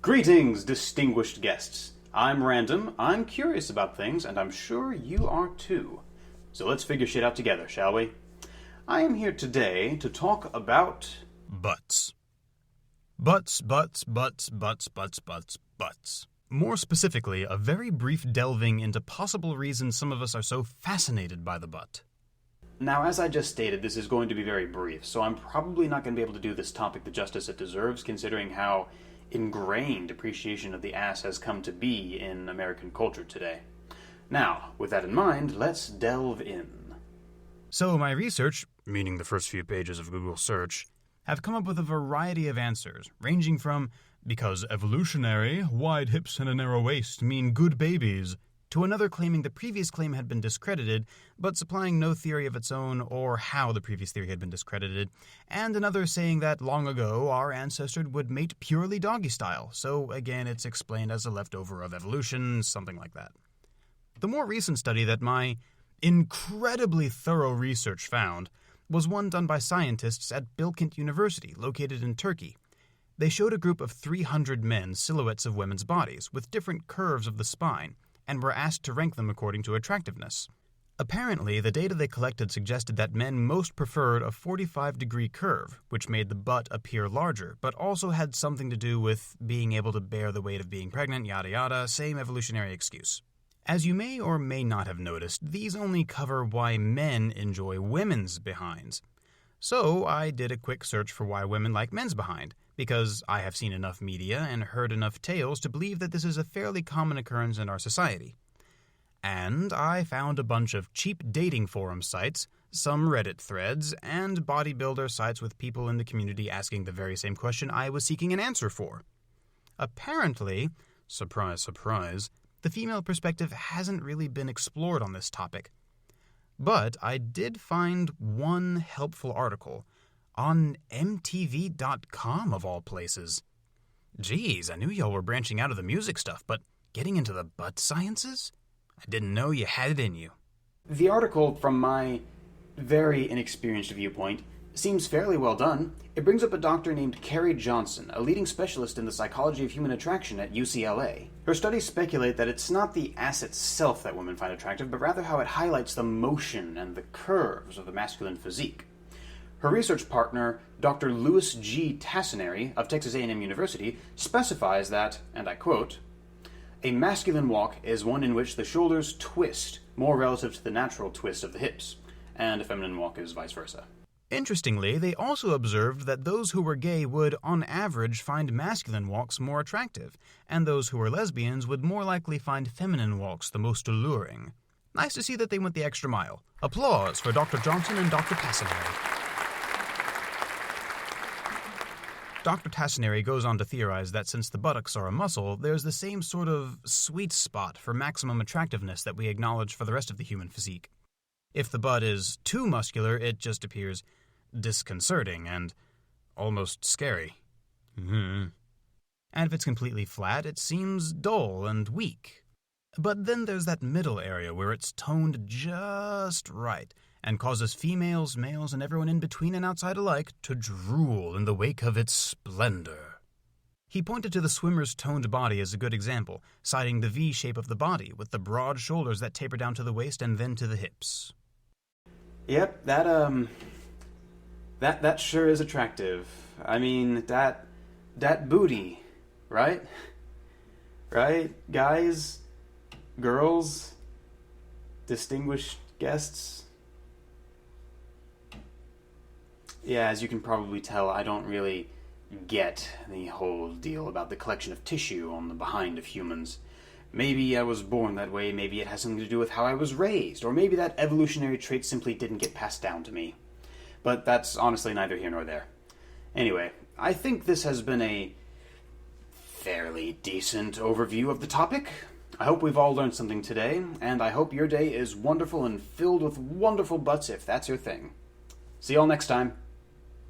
Greetings, distinguished guests. I'm random, I'm curious about things, and I'm sure you are too. So let's figure shit out together, shall we? I am here today to talk about... Butts. Butts. More specifically, a very brief delving into possible reasons some of us are so fascinated by the butt. Now, as I just stated, this is going to be very brief, so I'm probably not going to be able to do this topic the justice it deserves, considering how ingrained appreciation of the ass has come to be in American culture today. Now, with that in mind, let's delve in. So my research, meaning the first few pages of Google search, have come up with a variety of answers, ranging from, because evolutionary, wide hips and a narrow waist mean good babies, to another claiming the previous claim had been discredited, but supplying no theory of its own or how the previous theory had been discredited, and another saying that long ago our ancestors would mate purely doggy style, so again it's explained as a leftover of evolution, something like that. The more recent study that my incredibly thorough research found was one done by scientists at Bilkent University, located in Turkey. They showed a group of 300 men silhouettes of women's bodies with different curves of the spine, and were asked to rank them according to attractiveness. Apparently, the data they collected suggested that men most preferred a 45-degree curve, which made the butt appear larger, but also had something to do with being able to bear the weight of being pregnant, yada yada, same evolutionary excuse. As you may or may not have noticed, these only cover why men enjoy women's behinds. So I did a quick search for why women like men's behind, because I have seen enough media and heard enough tales to believe that this is a fairly common occurrence in our society. And I found a bunch of cheap dating forum sites, some Reddit threads, and bodybuilder sites with people in the community asking the very same question I was seeking an answer for. Apparently, surprise, surprise, the female perspective hasn't really been explored on this topic. But I did find one helpful article on MTV.com of all places. Geez, I knew y'all were branching out of the music stuff, but getting into the butt sciences? I didn't know you had it in you. The article, from my very inexperienced viewpoint, seems fairly well done. It brings up a doctor named Carrie Johnson, a leading specialist in the psychology of human attraction at UCLA. Her studies speculate that it's not the ass itself that women find attractive, but rather how it highlights the motion and the curves of the masculine physique. Her research partner, Dr. Louis G. Tassinari of Texas A&M University, specifies that, and I quote, "A masculine walk is one in which the shoulders twist, more relative to the natural twist of the hips, and a feminine walk is vice versa." Interestingly, they also observed that those who were gay would, on average, find masculine walks more attractive, and those who were lesbians would more likely find feminine walks the most alluring. Nice to see that they went the extra mile. Applause for Dr. Johnson and Dr. Tassinari. Dr. Tassinari goes on to theorize that since the buttocks are a muscle, there's the same sort of sweet spot for maximum attractiveness that we acknowledge for the rest of the human physique. If the butt is too muscular, it just appears disconcerting and almost scary. And if it's completely flat, it seems dull and weak. But then there's that middle area where it's toned just right, and causes females, males, and everyone in between and outside alike to drool in the wake of its splendor. He pointed to the swimmer's toned body as a good example, citing the V shape of the body, with the broad shoulders that taper down to the waist and then to the hips. Yep, that sure is attractive. I mean, that booty, right? Right? Guys, girls, distinguished guests. Yeah, as you can probably tell, I don't really get the whole deal about the collection of tissue on the behind of humans. Maybe I was born that way, maybe it has something to do with how I was raised, or maybe that evolutionary trait simply didn't get passed down to me. But that's honestly neither here nor there. Anyway, I think this has been a fairly decent overview of the topic. I hope we've all learned something today, and I hope your day is wonderful and filled with wonderful butts if that's your thing. See y'all next time.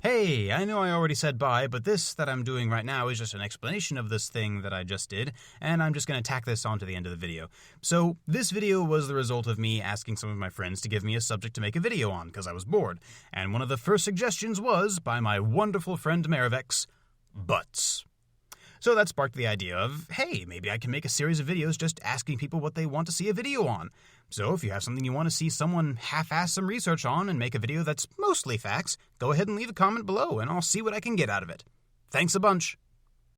Hey, I know I already said bye, but this that I'm doing right now is just an explanation of this thing that I just did, and I'm just going to tack this on to the end of the video. So, this video was the result of me asking some of my friends to give me a subject to make a video on, because I was bored, and one of the first suggestions was, by my wonderful friend Marivex, butts. So that sparked the idea of, hey, maybe I can make a series of videos just asking people what they want to see a video on. So if you have something you want to see someone half-ass some research on and make a video that's mostly facts, go ahead and leave a comment below and I'll see what I can get out of it. Thanks a bunch.